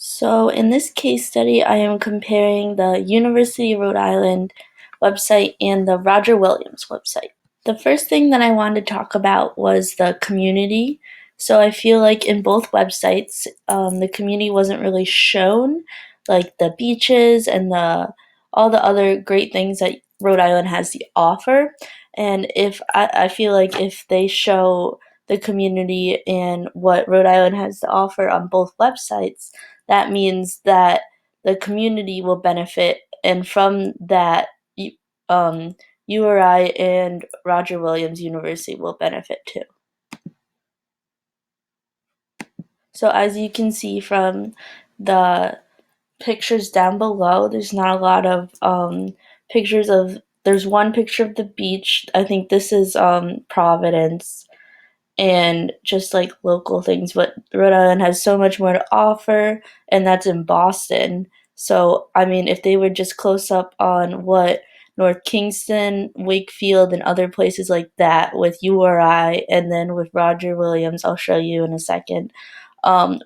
So in this case study, I am comparing the University of Rhode Island website and the Roger Williams website. The first thing that I wanted to talk about was the community. So I feel like in both websites, the community wasn't really shown, like the beaches and the all the other great things that Rhode Island has to offer. And if I feel like if they show the community and what Rhode Island has to offer on both websites, that means that the community will benefit, and from that, um, URI and Roger Williams University will benefit too. So as you can see from the pictures down below, there's not a lot of pictures of. There's one picture of the beach. I think this is Providence, and just like local things. But Rhode Island has so much more to offer, and that's in Boston. So, I mean, if they were just close up on what North Kingston, Wakefield, and other places like that with URI, and then with Roger Williams, I'll show you in a second,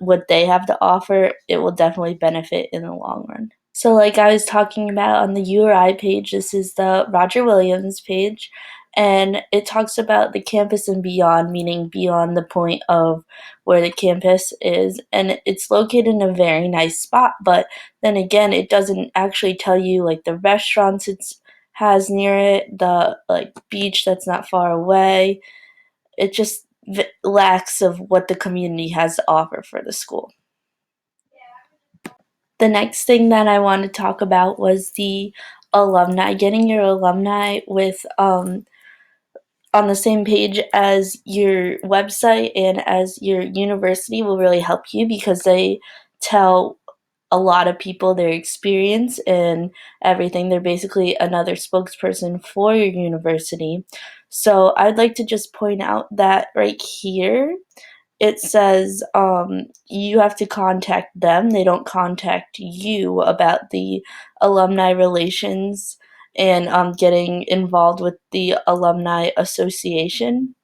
what they have to offer, it will definitely benefit in the long run. So, like I was talking about on the URI page, this is the Roger Williams page, and it talks about the campus and beyond, meaning beyond the point of where the campus is. And it's located in a very nice spot, but then again, it doesn't actually tell you like the restaurants it has near it, the like beach that's not far away. It just lacks of what the community has to offer for the school. The next thing that I wanted to talk about was the alumni, getting your alumni with on the same page as your website and as your university will really help you because they tell a lot of people their experience and everything. They're basically another spokesperson for your university. So I'd like to just point out that right here it says you have to contact them. They don't contact you about the alumni relations and getting involved with the alumni association.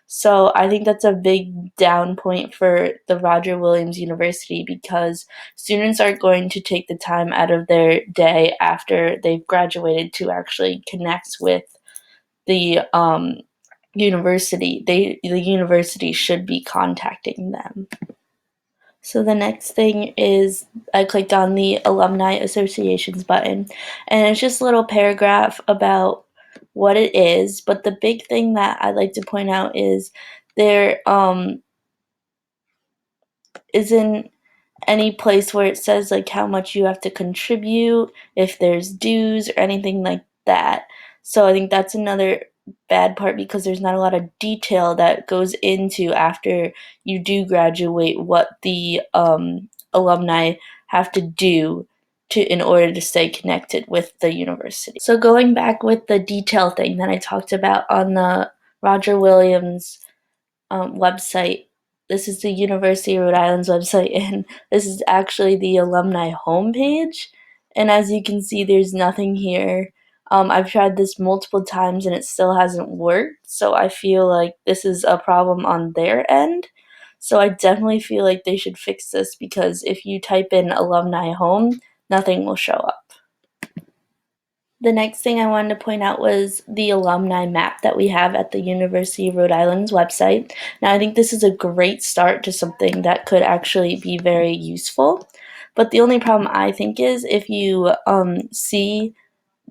So I think that's a big down point for the Roger Williams University because students are going to take the time out of their day after they've graduated to actually connect with the university. The university should be contacting them. So the next thing is I clicked on the Alumni Associations button, and it's just a little paragraph about what it is. But the big thing that I'd like to point out is there isn't any place where it says like how much you have to contribute, if there's dues or anything like that. So I think that's another bad part because there's not a lot of detail that goes into after you do graduate what the alumni have to do to in order to stay connected with the university. So going back with the detail thing that I talked about on the Roger Williams website. This is the University of Rhode Island's website, and this is actually the alumni homepage. And as you can see, there's nothing here. I've tried this multiple times and it still hasn't worked, so I feel like this is a problem on their end. So I definitely feel like they should fix this because if you type in alumni home, nothing will show up. The next thing I wanted to point out was the alumni map that we have at the University of Rhode Island's website. Now, I think this is a great start to something that could actually be very useful. But the only problem I think is if you see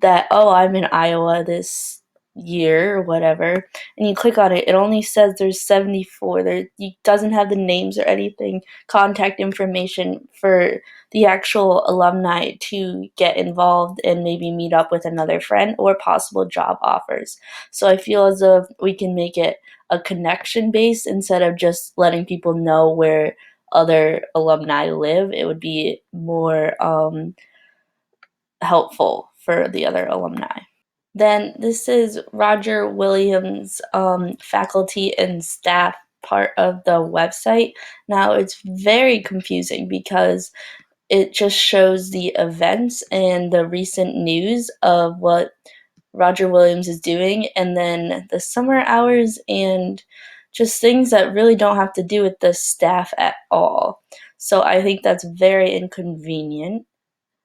that, oh, I'm in Iowa this year or whatever, and you click on it, it only says there's 74. It doesn't have the names or anything, contact information for the actual alumni to get involved and maybe meet up with another friend or possible job offers. So I feel as if we can make it a connection base instead of just letting people know where other alumni live. It would be more helpful for the other alumni. Then this is Roger Williams' faculty and staff part of the website. Now it's very confusing because it just shows the events and the recent news of what Roger Williams is doing, and then the summer hours and just things that really don't have to do with the staff at all. So I think that's very inconvenient.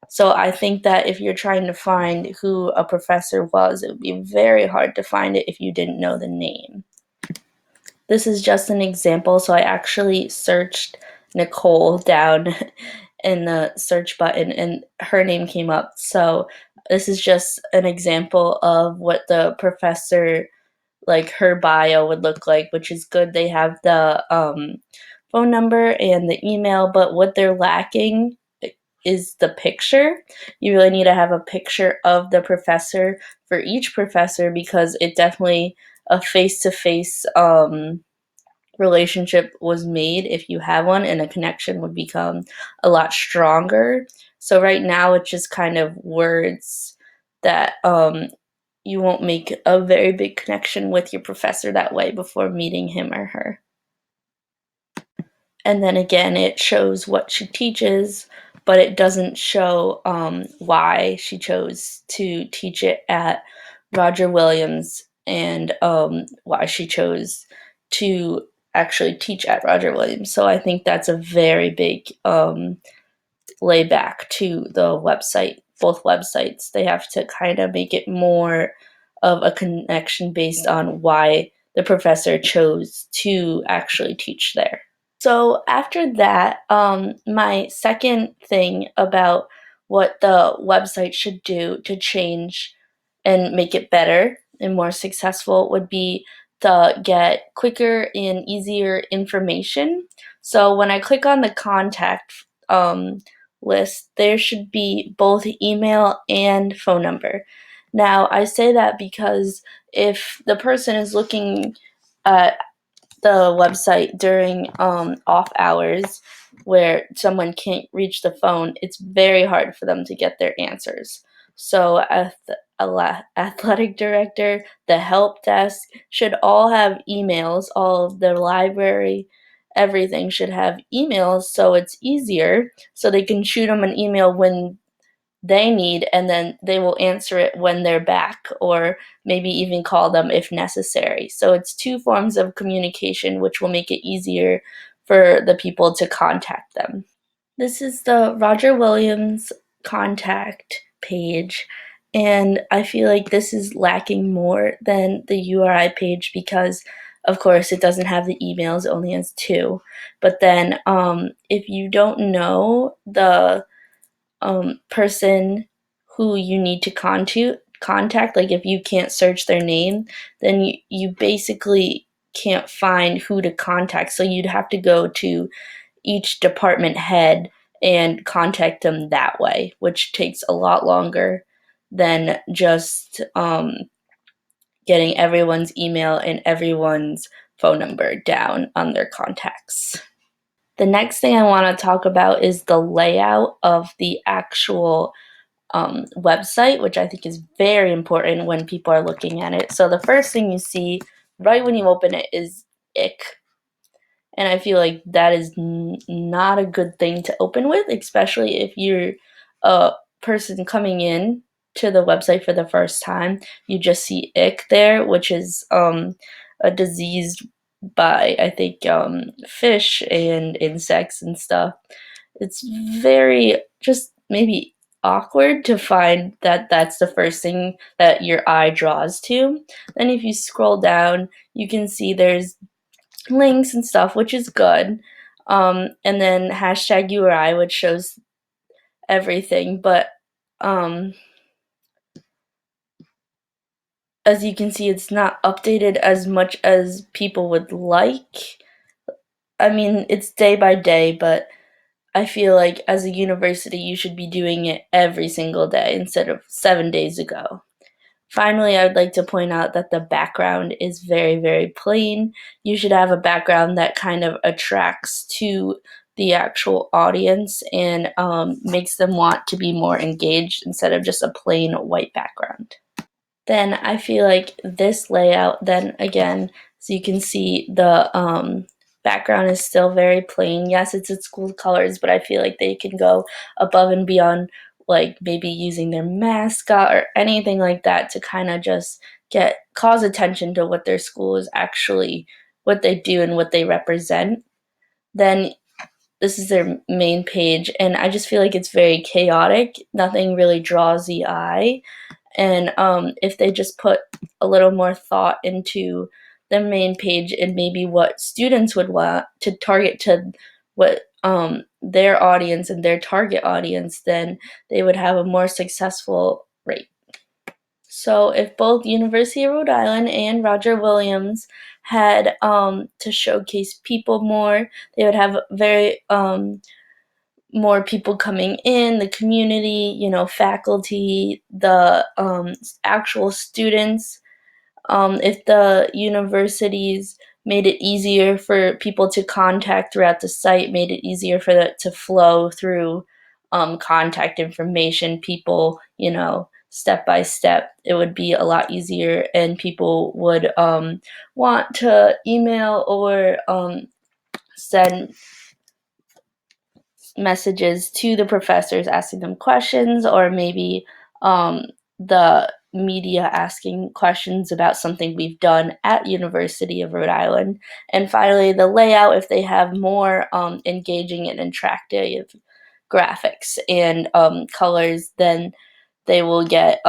So I think that if you're trying to find who a professor was, it would be very hard to find it if you didn't know the name. This is just an example. So I actually searched Nicole down in the search button and her name came up. So this is just an example of what the professor, like her bio would look like, which is good. They have the phone number and the email, but what they're lacking is the picture. You really need to have a picture of the professor for each professor because it definitely a face-to-face relationship was made if you have one, and a connection would become a lot stronger. So right now it's just kind of words that you won't make a very big connection with your professor that way before meeting him or her. And then again, it shows what she teaches, but it doesn't show why she chose to teach it at Roger Williams and why she chose to actually teach at Roger Williams. So I think that's a very big layback to the website. Both websites, they have to kind of make it more of a connection based on why the professor chose to actually teach there. So after that, my second thing about what the website should do to change and make it better and more successful would be to get quicker and easier information. So when I click on the contact list, there should be both email and phone number. Now, I say that because if the person is looking at the website during off hours where someone can't reach the phone, it's very hard for them to get their answers. So, athletic director, the help desk should all have emails, all of the library, everything should have emails so it's easier so they can shoot them an email when they need, and then they will answer it when they're back, or maybe even call them if necessary. So it's two forms of communication, which will make it easier for the people to contact them. This is the Roger Williams contact page, and I feel like this is lacking more than the URI page because, of course, it doesn't have the emails, it only has two. But then, if you don't know the person who you need to contact, like if you can't search their name, then you basically can't find who to contact. So you'd have to go to each department head and contact them that way, which takes a lot longer than just getting everyone's email and everyone's phone number down on their contacts. The next thing I want to talk about is the layout of the actual website, which I think is very important when people are looking at it. So the first thing you see right when you open it is ick. And I feel like that is not a good thing to open with, especially if you're a person coming in to the website for the first time. You just see ick there, which is a disease by, I think, fish and insects and stuff. It's very just maybe awkward to find that that's the first thing that your eye draws to. Then if you scroll down, you can see there's links and stuff, which is good. And then hashtag URI, which shows everything. But as you can see, it's not updated as much as people would like. I mean, it's day by day, but I feel like as a university, you should be doing it every single day instead of 7 days ago. Finally, I would like to point out that the background is very, very plain. You should have a background that kind of attracts to the actual audience and makes them want to be more engaged instead of just a plain white background. Then I feel like this layout, then again, so you can see the background is still very plain. Yes, it's at school colors, but I feel like they can go above and beyond, like maybe using their mascot or anything like that to kind of just cause attention to what their school is actually, what they do and what they represent. Then this is their main page, and I just feel like it's very chaotic. Nothing really draws the eye. And if they just put a little more thought into the main page and maybe what students would want to target to what their audience and their target audience, then they would have a more successful rate. So if both University of Rhode Island and Roger Williams had to showcase people more, they would have very more people coming in, the community, faculty, the actual students. If the universities made it easier for people to contact throughout the site, made it easier for that to flow through contact information, people, step by step, it would be a lot easier, and people would want to email or send messages to the professors asking them questions, or maybe the media asking questions about something we've done at University of Rhode Island. And finally, the layout, if they have more engaging and attractive graphics and colors, then they will get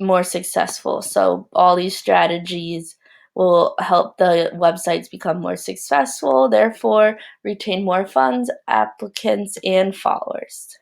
more successful. So all these strategies will help the websites become more successful, therefore retain more funds, applicants, and followers.